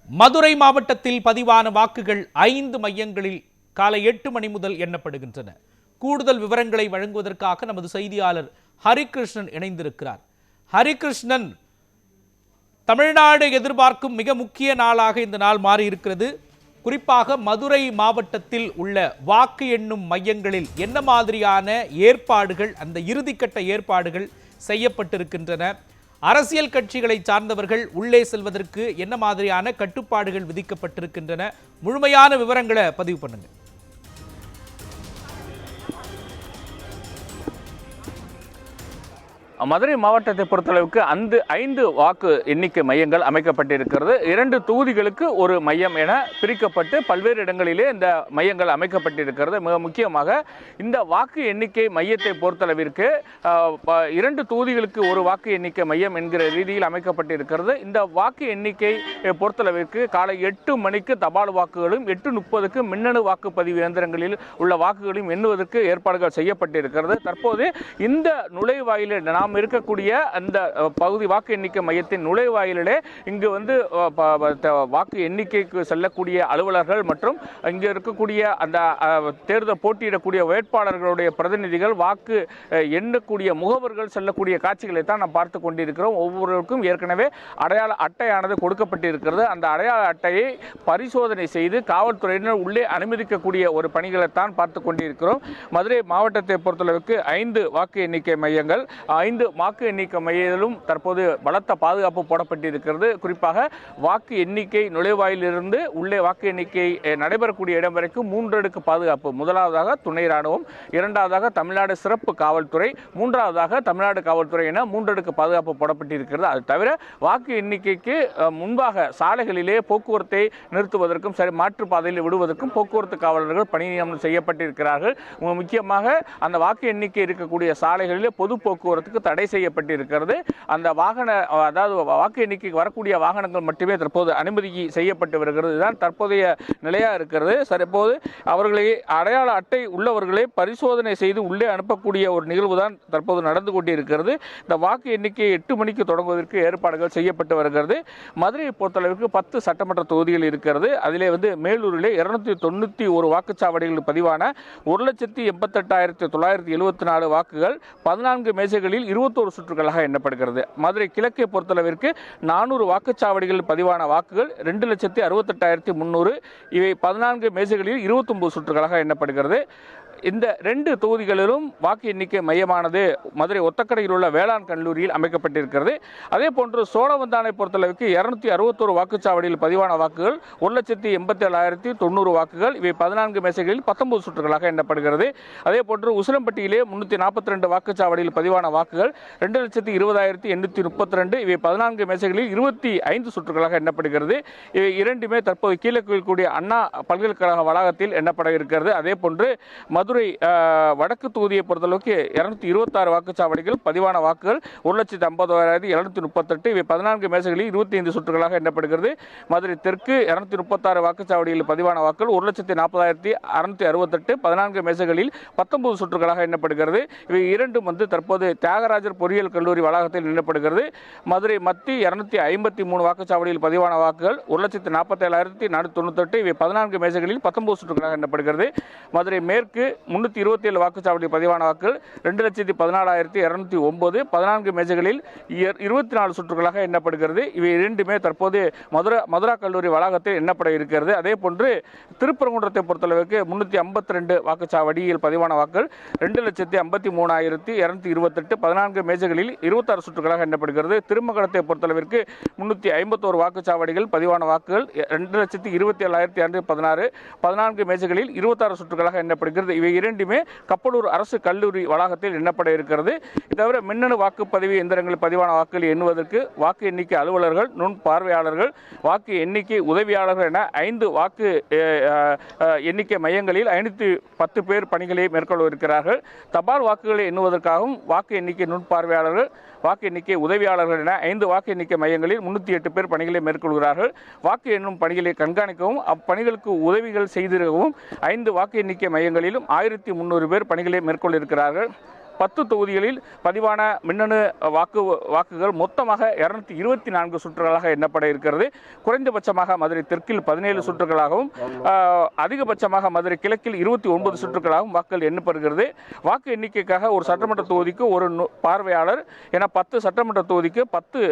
மதுரை மாவட்டத்தில் பதிவான வாக்குகள் 5 மையங்களில் காலை 8 மணி முதல் எண்ணப்படுகின்றன. கூடுதல் விவரங்களை வழங்குவதற்காக நமது செய்தியாளர் ஹரிகிருஷ்ணன் இணைந்திருக்கிறார். ஹரிகிருஷ்ணன், தமிழ்நாடு எதிர்பார்க்கும் மிக முக்கிய நாளாக இந்த நாள் மாறியிருக்கிறது. குறிப்பாக மதுரை மாவட்டத்தில் உள்ள வாக்கு எண்ணும் மையங்களில் என்ன மாதிரியான ஏற்பாடுகள், அந்த இறுதிக்கட்ட ஏற்பாடுகள் செய்யப்பட்டிருக்கின்றன? அரசியல் கட்சிகளை சார்ந்தவர்கள் உள்ளே செல்வதற்கு என்ன மாதிரியான கட்டுப்பாடுகள் விதிக்கப்பட்டிருக்கின்றன? முழுமையான விவரங்களை பதிவு பண்ணுங்க. மதுரை மாவட்டத்தை பொறுத்தளவுக்கு 5 வாக்கு எண்ணிக்கை மையங்கள் அமைக்கப்பட்டிருக்கிறது. 2 தொகுதிகளுக்கு ஒரு மையம் என பிரிக்கப்பட்டு பல்வேறு இடங்களிலே இந்த மையங்கள் அமைக்கப்பட்டிருக்கிறது. மிக முக்கியமாக இந்த வாக்கு எண்ணிக்கை மையத்தை பொறுத்தளவிற்கு 2 தொகுதிகளுக்கு ஒரு வாக்கு எண்ணிக்கை மையம் என்கிற ரீதியில் அமைக்கப்பட்டிருக்கிறது. இந்த வாக்கு எண்ணிக்கை பொறுத்தளவிற்கு காலை 8 மணிக்கு தபால் வாக்குகளும் 8:30க்கு மின்னணு வாக்குப்பதிவு இயந்திரங்களில் உள்ள வாக்குகளையும் எண்ணுவதற்கு ஏற்பாடுகள் செய்யப்பட்டிருக்கிறது. தற்போது இந்த நுழைவாயிலில் நாம் இருக்கக்கூடிய அந்த பகுதி வாக்கு எண்ணிக்கை மையத்தின் நுழைவாயிலே இங்கு வாக்கு எண்ணிக்கைக்கு செல்லக்கூடிய அலுவலர்கள் மற்றும் இங்கு இருக்கக்கூடிய அந்த தேர்தல் போட்டியிடக்கூடிய வேட்பாளர்களுடைய பிரதிநிதிகள், வாக்கு எண்ணக்கூடிய முகவர்கள் செல்லக்கூடிய காட்சிகளை தான் நாம் பார்த்து கொண்டிருக்கிறோம். ஒவ்வொருவருக்கும் ஏற்கனவே அடையாள அட்டையானது கொடுக்கப்பட்டிருக்கிறது. அந்த அடையாள அட்டையை பரிசோதனை செய்து காவல்துறையினர் உள்ளே அனுமதிக்கக்கூடிய ஒரு பணிகளை தான் பார்த்து கொண்டிருக்கிறோம். மதுரை மாவட்டத்தை பொறுத்தளவுக்கு 5 வாக்கு எண்ணிக்கை மையங்கள், 5 வாக்கு எண்ணிக்கை மையத்திலும் தற்போது பலத்த பாதுகாப்பு போடப்பட்டிருக்கிறது. குறிப்பாக வாக்கு எண்ணிக்கை நுழைவாயிலிருந்து உள்ளே வாக்கு எண்ணிக்கை நடைபெறக்கூடிய இடம் வரைக்கும் 3 அடுக்கு பாதுகாப்பு. முதலாவதாக துணை ராணுவம், இரண்டாவதாக தமிழ்நாடு சிறப்பு காவல்துறை, மூன்றாவதாக தமிழ்நாடு காவல்துறை என 3 அடுக்கு பாதுகாப்பு போடப்பட்டிருக்கிறது. அது தவிர வாக்கு எண்ணிக்கைக்கு முன்பாக சாலைகளிலே போக்குவரத்தை நிறுத்துவதற்கும் மாற்றுப்பாதையில் விடுவதற்கும் போக்குவரத்து காவலர்கள் பணி நியமனம் செய்யப்பட்டிருக்கிறார்கள். முக்கியமாக அந்த வாக்கு எண்ணிக்கை இருக்கக்கூடிய சாலைகளிலே பொது போக்குவரத்துக்கு தடை செய்யப்பட்டிருக்கிறது. அந்த வாக்கு எண்ணிக்கைக்கு வரக்கூடிய வாகனங்கள் மட்டுமே தற்போது அனுமதி செய்யப்பட்டு வருகிறது. இதுதான் தற்போதைய நிலையா இருக்கிறது. தற்போது அவர்களை அடையாள அட்டை உள்ளவர்களை பரிசோதனை செய்து உள்ளே அனுப்பக்கூடிய ஒரு நிகழ்வு தான் தற்போது நடந்து கொண்டிருக்கிறது. இந்த வாக்கு எண்ணிக்கை 8 மணிக்கு தொடங்குவதற்கு ஏற்பாடுகள் செய்யப்பட்டு வருகிறது. மதுரையை பொறுத்தளவுக்கு 10 சட்டமன்ற தொகுதிகள் இருக்கிறது. அதிலே மேலூரிலே 291 வாக்குச்சாவடிகள் பதிவான 1,88,974 வாக்குகள் 14 மேசைகளில் 21 சுற்றுகளாக எண்ணப்படுகிறது. மதுரை கிழக்கை பொறுத்தளவிற்கு 400 வாக்குச்சாவடிகள் பதிவான வாக்குகள் 2,68,300. இவை 14 மேசைகளில் 29 சுற்றுகளாக எண்ணப்படுகிறது. இந்த 2 தொகுதிகளிலும் வாக்கு எண்ணிக்கை மையமானது மதுரை ஒத்தக்கடையில் உள்ள வேளாண் கல்லூரியில் அமைக்கப்பட்டிருக்கிறது. அதே போன்று சோழவந்தானை பொறுத்தளவுக்கு 261 வாக்குச்சாவடியில் பதிவான வாக்குகள் 1,87,990 வாக்குகள். இவை 14 மேசைகளில் 19 சுற்றுகளாக எண்ணப்படுகிறது. அதே போன்று உசிலம்பட்டியிலே 342 வாக்குச்சாவடியில் பதிவான வாக்குகள் 2,20,832. இவை 14 மேசைகளில் 25 சுற்றுகளாக எண்ணப்படுகிறது. இவை இரண்டுமே தற்போது கீழே கூடிய அண்ணா பல்கலைக்கழக வளாகத்தில் எண்ணப்பட இருக்கிறது. அதே போன்று மதுரை வடக்கு தொகுதியை பொறுத்தளவுக்கு 226 வாக்குச்சாவடிகள் பதிவான வாக்குகள் 1,50,738. இவை 14 மேசைகளில் 25 சுற்றுகளாக எண்ணப்படுகிறது. மதுரை தெற்கு 236 வாக்குச்சாவடியில் பதிவான வாக்குகள் 1,40,4,668. 14 மேசைகளில் 19 சுற்றுகளாக எண்ணப்படுகிறது. இவை இரண்டும் தற்போது தியாகராஜர் பொறியியல் கல்லூரி வளாகத்தில் எண்ணப்படுகிறது. மதுரை மத்தி 253 வாக்குச்சாவடியில் பதிவான வாக்குகள் 1,47,498. இவை 14 மேசைகளில் 19 சுற்றுகளாக எண்ணப்படுகிறது. மதுரை மேற்கு 327 வாக்குச்சாவடி பதிவான வாக்குகள் 2,14,209. 14 மேஜைகளில் 24 சுற்றுகளாக எண்ணப்படுகிறது. இவை இரண்டுமே தற்போது மதுரா கல்லூரி வளாகத்தில் எண்ணப்பட இருக்கிறது. அதே போன்று திருப்பரங்குன்றத்தை பொறுத்தளவுக்கு 352 வாக்குச்சாவடியில் பதிவான வாக்குகள் 2,53,228. 14 மேஜைகளில் 26 சுற்றுகளாக எண்ணப்படுகிறது. திருமங்கலத்தை பொறுத்தளவிற்கு 351 வாக்குச்சாவடிகள் பதிவான வாக்குகள் 2,27,216. 14 மேஜைகளில் 26 சுற்றுகளாக எண்ணப்படுகிறது. இவை இரண்டுமே கப்பலூர் அரசு கல்லூரி வளாகத்தில் எண்ணப்பட இருக்கிறது. இது தவிர மின்னணு வாக்குப்பதிவு இயந்திரங்களில் பதிவான வாக்குகளை எண்ணுவதற்கு வாக்கு எண்ணிக்கை அலுவலர்கள், நுண் பார்வையாளர்கள், வாக்கு எண்ணிக்கை உதவியாளர்கள் என 5 வாக்கு எண்ணிக்கை மையங்களில் 510 பேர் பணிகளை மேற்கொள்ளவிருக்கிறார்கள். தபால் வாக்குகளை எண்ணுவதற்காகவும் வாக்கு எண்ணிக்கை நுண் பார்வையாளர்கள், வாக்கு எண்ணிக்கை உதவியாளர்கள் என 5 வாக்கு எண்ணிக்கை மையங்களில் 308 பேர் பணிகளை மேற்கொள்கிறார்கள். வாக்கு எண்ணும் பணிகளை கண்காணிக்கவும் அப்பணிகளுக்கு உதவிகள் செய்திருக்கவும் 5 வாக்கு எண்ணிக்கை மையங்களிலும் 1,300 பேர் பணிகளை மேற்கொள்ளிருக்கிறார்கள். 10 தொகுதிகளில் பதிவான மின்னணு வாக்குகள் மொத்தமாக 224 சுற்றுகளாக எண்ணப்பட இருக்கிறது. குறைந்தபட்சமாக மதுரை தெற்கில் 17 சுற்றுகளாகவும் அதிகபட்சமாக மதுரை கிழக்கில் 29 சுற்றுகளாகவும் வாக்குகள் எண்ணப்படுகிறது. வாக்கு எண்ணிக்கைக்காக ஒரு சட்டமன்ற தொகுதிக்கு ஒரு பார்வையாளர் என 10 சட்டமன்ற தொகுதிக்கு 10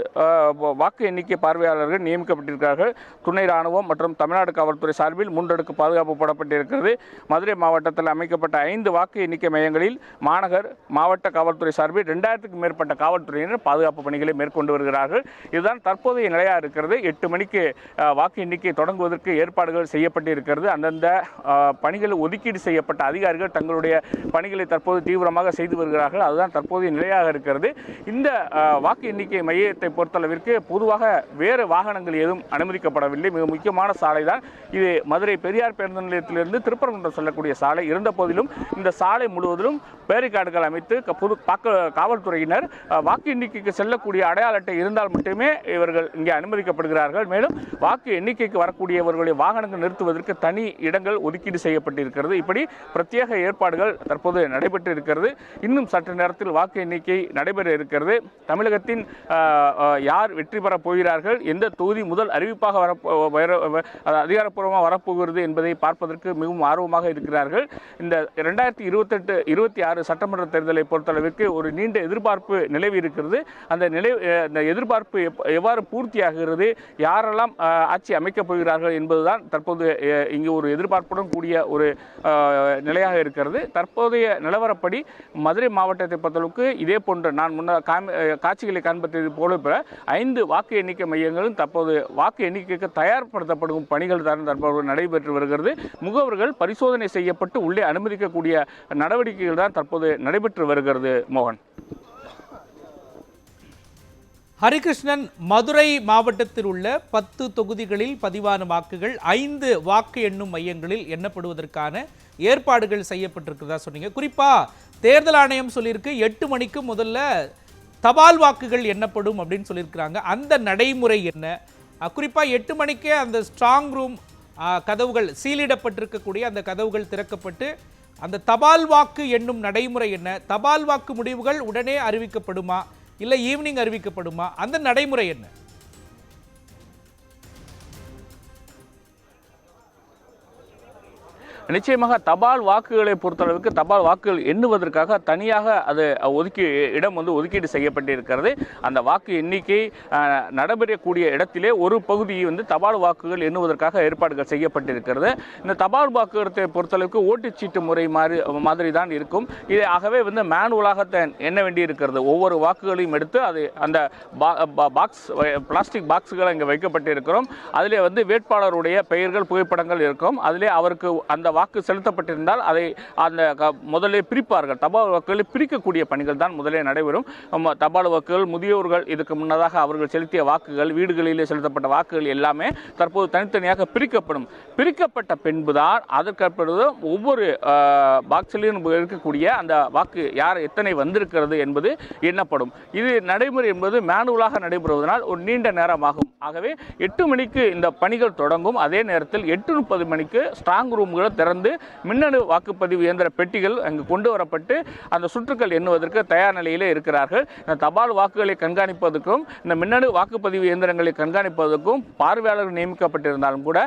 வாக்கு எண்ணிக்கை பார்வையாளர்கள் நியமிக்கப்பட்டிருக்கிறார்கள். துணை ராணுவம் மற்றும் தமிழ்நாடு காவல்துறை சார்பில் 3 அடுக்கு பாதுகாப்பு போடப்பட்டிருக்கிறது. மதுரை மாவட்டத்தில் அமைக்கப்பட்ட 5 வாக்கு எண்ணிக்கை மையங்களில் மாநகர் மாவட்ட காவல்துறை சார்பில் 2000க்கும் மேற்பட்ட காவல்துறையினர் பாதுகாப்பு பணிகளை மேற்கொண்டு வருகிறார்கள். இதுதான் தற்போதைய நிலையாக இருக்கிறது. 8 மணிக்கு வாக்கு எண்ணிக்கை தொடங்குவதற்கு ஏற்பாடுகள் செய்யப்பட்டிருக்கிறது. அந்தந்த பணிகள் ஒதுக்கீடு செய்யப்பட்ட அதிகாரிகள் தங்களுடைய பணிகளை தற்போது தீவிரமாக செய்து வருகிறார்கள். அதுதான் தற்போதைய நிலையாக இருக்கிறது. இந்த வாக்கு எண்ணிக்கை மையத்தை பொறுத்தளவிற்கு பொதுவாக வேறு வாகனங்கள் ஏதும் அனுமதிக்கப்படவில்லை. மிக முக்கியமான சாலை தான் இது. மதுரை பெரியார் பேருந்து நிலையத்திலிருந்து திருப்பரங்குன்றம் செல்லக்கூடிய சாலை இருந்த போதிலும் இந்த சாலை முழுவதிலும் பேரிகார்டுகள் அமைத்து காவல்துறையினர் வாக்கு எண்ணிக்கைக்கு செல்லக்கூடிய அடையாள அட்டை இருந்தால் மட்டுமே இவர்கள் இங்கே அனுமதிக்கப்படுகிறார்கள். மேலும் வாக்கு எண்ணிக்கைக்கு வரக்கூடியவர்களுடைய வாகனங்கள் நிறுத்துவதற்கு தனி இடங்கள் ஒதுக்கீடு செய்யப்பட்டிருக்கிறது. இப்படி பிரத்யேக ஏற்பாடுகள் தற்போது நடைபெற்று இருக்கிறது. இன்னும் சற்று நேரத்தில் வாக்கு எண்ணிக்கை நடைபெற இருக்கிறது. தமிழகத்தின் யார் வெற்றி பெறப் போகிறார்கள், எந்த தொகுதி முதல் அறிவிப்பாக அதிகாரப்பூர்வமாக வரப்போகிறது என்பதை பார்ப்பதற்கு மிகவும் ஆர்வமாக இருக்கிறார்கள். இந்த 2028-26 சட்டமன்ற தேர்தலை பொறுத்தளவிற்கு ஒரு நீண்ட எதிர்பார்ப்பு நிலவி இருக்கிறது. அந்த எதிர்பார்ப்பு எவ்வாறு பூர்த்தியாகிறது, யாரெல்லாம் ஆட்சி அமைக்கப் போகிறார்கள் என்பதுதான் தற்போது இங்கு ஒரு எதிர்பார்ப்புடன் கூடிய ஒரு நிலையாக இருக்கிறது. தற்போதைய நிலவரப்படி மதுரை மாவட்டத்தை பொறுத்தளவுக்கு இதே போன்ற நான் முன்னர் காட்சிகளை காண்பது போல 5 வாக்கு எண்ணிக்கை மையங்களும் தற்போது வாக்கு எண்ணிக்கைக்கு தயார்படுத்தப்படும் பணிகள் தான் தற்போது நடைபெற்று வருகிறது. முகவர்கள் பரிசோதனை செய்யப்பட்டு உள்ளே அனுமதிக்கக்கூடிய நடவடிக்கைகள் தான் தற்போது நடைபெற்று வருகிறது. மோகன். ஹரிகிருஷ்ணன், மதுரை மாவட்டத்தில் உள்ள 10 தொகுதிகளில் பதிவான வாக்குகள் 5 வாக்கு எண்ணும் மையங்களில் எண்ணப்படுவதற்கான ஏற்பாடுகள் செய்யப்பட்டிருக்கிறதா சொன்னீங்க. குறிப்பா தேர்தல் ஆணையம் சொல்லியிருக்கு 8 மணிக்கு முதல்ல தபால் வாக்குகள் எண்ணப்படும் அப்படின்னு சொல்லியிருக்கிறாங்க. அந்த நடைமுறை என்ன? குறிப்பா 8 மணிக்கே அந்த ஸ்ட்ராங் ரூம் கதவுகள் சீலிடப்பட்டிருக்கக்கூடிய அந்த கதவுகள் திறக்கப்பட்டு அந்த தபால் வாக்கு எண்ணும் நடைமுறை என்ன? தபால் வாக்கு முடிவுகள் உடனே அறிவிக்கப்படுமா, இல்லை ஈவினிங் அறிவிக்கப்படுமா? அந்த நடைமுறை என்ன? நிச்சயமாக தபால் வாக்குகளை பொறுத்தளவுக்கு தபால் வாக்குகள் எண்ணுவதற்காக தனியாக அது இடம் ஒதுக்கீடு செய்யப்பட்டிருக்கிறது. அந்த வாக்கு எண்ணிக்கை நடைபெறக்கூடிய இடத்திலே ஒரு பகுதியை தபால் வாக்குகள் எண்ணுவதற்காக ஏற்பாடுகள் செய்யப்பட்டிருக்கிறது. இந்த தபால் வாக்குகளை பொறுத்தளவுக்கு ஓட்டுச்சீட்டு முறை மாதிரி தான் இருக்கும். இதை ஆகவே மேனுவலாக எண்ண வேண்டி இருக்கிறது. ஒவ்வொரு வாக்குகளையும் எடுத்து அது அந்த பிளாஸ்டிக் பாக்ஸுகள் அங்கே வைக்கப்பட்டிருக்கிறோம். அதிலே வேட்பாளருடைய பெயர்கள் புகைப்படங்கள் இருக்கும். அதிலே அவருக்கு அந்த வாக்கு செலுத்தப்பட்டிருந்தால் அதை முதலே பிரிப்பார்கள். தபால் வாக்குகளை பிரிக்கக்கூடிய பணிகள் தான் முதலே நடைபெறும். தபால் வாக்குகள், முதியோர்கள் இதுக்கு முன்னதாக அவர்கள் செலுத்திய வாக்குகள், வீடுகளிலே செலுத்தப்பட்ட வாக்குகள் எல்லாமே தற்போது தனித்தனியாக பிரிக்கப்படும். பிரிக்கப்பட்ட பின்புதான் அதற்கடுத்து ஒவ்வொரு பாக்ஸிலும் இருக்கக்கூடிய அந்த வாக்கு யார் எத்தனை வந்திருக்கிறது என்பது எண்ணப்படும். இது நடைமுறை என்பது மேனுவலாக நடைபெறுவதனால் ஒரு நீண்ட நேரமாகும். ஆகவே 8 மணிக்கு இந்த பணிகள் தொடங்கும். அதே நேரத்தில் 8:30 மணிக்கு ஸ்ட்ராங் ரூம்களை திறந்து மின்னணு வாக்குப்பதிவு இயந்திர பெட்டிகள் அங்கு கொண்டு வரப்பட்டு அந்த சுற்றுக்கள் எண்ணுவதற்கு தயார் நிலையிலே இருக்கிறார்கள். இந்த தபால் வாக்குகளை கண்காணிப்பதற்கும் இந்த மின்னணு வாக்குப்பதிவு இயந்திரங்களை கண்காணிப்பதற்கும் பார்வையாளர்கள் நியமிக்கப்பட்டிருந்தாலும் கூட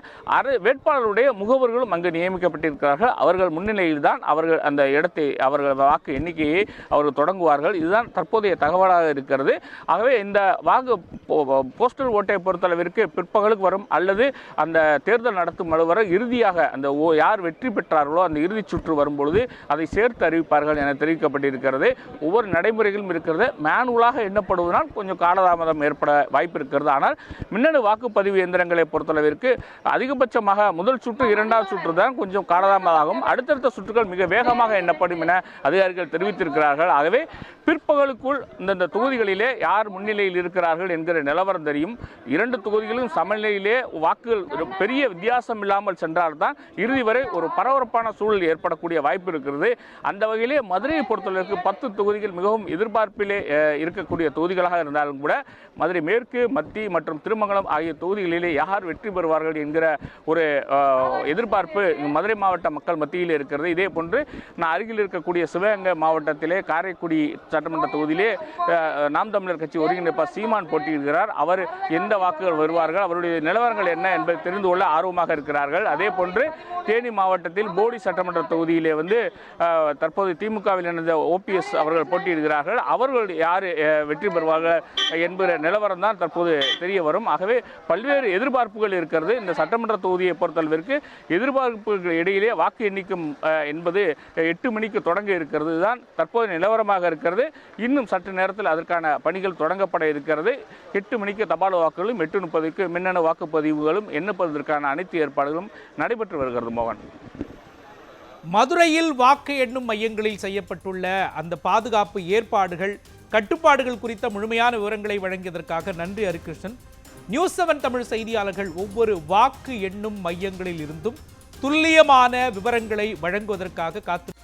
வேட்பாளருடைய முகவர்களும் அங்கு நியமிக்கப்பட்டிருக்கிறார்கள். அவர்கள் முன்னிலையில் தான் அவர்கள் அந்த இடத்தை அவர்கள் வாக்கு எண்ணிக்கையை அவர்கள் தொடங்குவார்கள். இதுதான் தற்போதைய தகவலாக இருக்கிறது. ஆகவே இந்த போஸ்டல் ஓட்டை பொறுத்தளவிற்கு பிற்பகலுக்கு வரும் அல்லது அந்த தேர்தல் நடத்தும் அலுவலர் இறுதியாக அந்த யார் வெற்றி பெற்றார்களோ அந்த இறுதி சுற்று வரும்பொழுது அதை சேர்த்து அறிவிப்பார்கள் என தெரிவிக்கப்பட்டிருக்கிறது. ஒவ்வொரு நடைமுறைகளும் இருக்கிறது. மேனுவலாக எண்ணப்படுவதனால் கொஞ்சம் காலதாமதம் ஏற்பட வாய்ப்பு இருக்கிறது. ஆனால் மின்னணு வாக்குப்பதிவு இயந்திரங்களை பொறுத்தளவிற்கு அதிகபட்சமாக முதல் சுற்று, 2வது சுற்று தான் கொஞ்சம் காலதாமதமாகும். அடுத்தடுத்த சுற்றுகள் மிக வேகமாக எண்ணப்படும் என அதிகாரிகள் தெரிவித்திருக்கிறார்கள். ஆகவே பிற்பகலுக்குள் இந்த தொகுதிகளிலே யார் முன்னிலையில் இருக்கிறார்கள் என்கிற நிலவரம் தெரியும். 2 தொகுதிகளிலும் சமநிலையிலே வாக்குகள் பெரிய வித்தியாசம் இல்லாமல் சென்றால்தான் இறுதி வரை ஒரு பரபரப்பான சூழல் ஏற்படக்கூடிய வாய்ப்பு இருக்கிறது. அந்த வகையிலே மதுரையை பொறுத்தவரைக்கு 10 தொகுதிகள் மிகவும் எதிர்பார்ப்பிலே இருக்கக்கூடிய தொகுதிகளாக இருந்தாலும் கூட மதுரை மேற்கு, மத்தி மற்றும் திருமங்கலம் ஆகிய தொகுதிகளிலே யார் வெற்றி பெறுவார்கள் என்கிற ஒரு எதிர்பார்ப்பு மதுரை மாவட்ட மக்கள் மத்தியில் இருக்கிறது. இதே போன்று நான் அருகில் இருக்கக்கூடிய சிவகங்கை மாவட்டத்திலே காரைக்குடி சட்டமன்ற தொகுதியிலே நாம் தமிழர் கட்சி ஒருங்கிணைப்பாளர் சீமான் போட்டியிடுகிறார். அவர் எந்த வாக்குகள் வருவார்கள், அவருடைய நிலவரங்கள் என்ன என்பதை தெரிந்து கொள்ள ஆர்வமாக இருக்கிறார்கள். அதே போன்று தேனி மாவட்டத்தில் போடி சட்டமன்ற தொகுதியிலே தற்போது திமுகவில் இணைந்த OPS அவர்கள் போட்டியிடுகிறார்கள். அவர்கள் யார் வெற்றி பெறுவார்கள் என்பது நிலவரம் தான் தற்போது தெரிய வரும். ஆகவே பல்வேறு எதிர்பார்ப்புகள் இருக்கிறது. இந்த சட்டமன்ற தொகுதியை பொறுத்தளவிற்கு எதிர்பார்ப்புகள் இடையிலே வாக்கு எண்ணிக்கும் என்பது 8 மணிக்கு தொடங்க இருக்கிறது தான் தற்போது நிலவரமாக இருக்கிறது. இன்னும் சற்று நேரத்தில் அதற்கான பணிகள் தொடங்கப்பட இருக்கிறது. 8 மணிக்கு தபால் வாக்குகளும் 8:30க்கு மின்னணு வாக்குப்பதிவுகளும் எண்ணப்படுவதற்கான அனைத்து ஏற்பாடுகளும் நடைபெற்று வருகிறது. மோகன், மதுரையில் வாக்கு எண்ணும் மையங்களில் செய்யப்பட்டுள்ள அந்த பாதுகாப்பு ஏற்பாடுகள், கட்டுப்பாடுகள் குறித்த முழுமையான விவரங்களை வழங்கியதற்காக நன்றி ஹரிகிருஷ்ணன். நியூஸ் 7 தமிழ் செய்தியாளர்கள் ஒவ்வொரு வாக்கு எண்ணும் மையங்களில் இருந்தும் துல்லியமான விவரங்களை வழங்குவதற்காக காத்து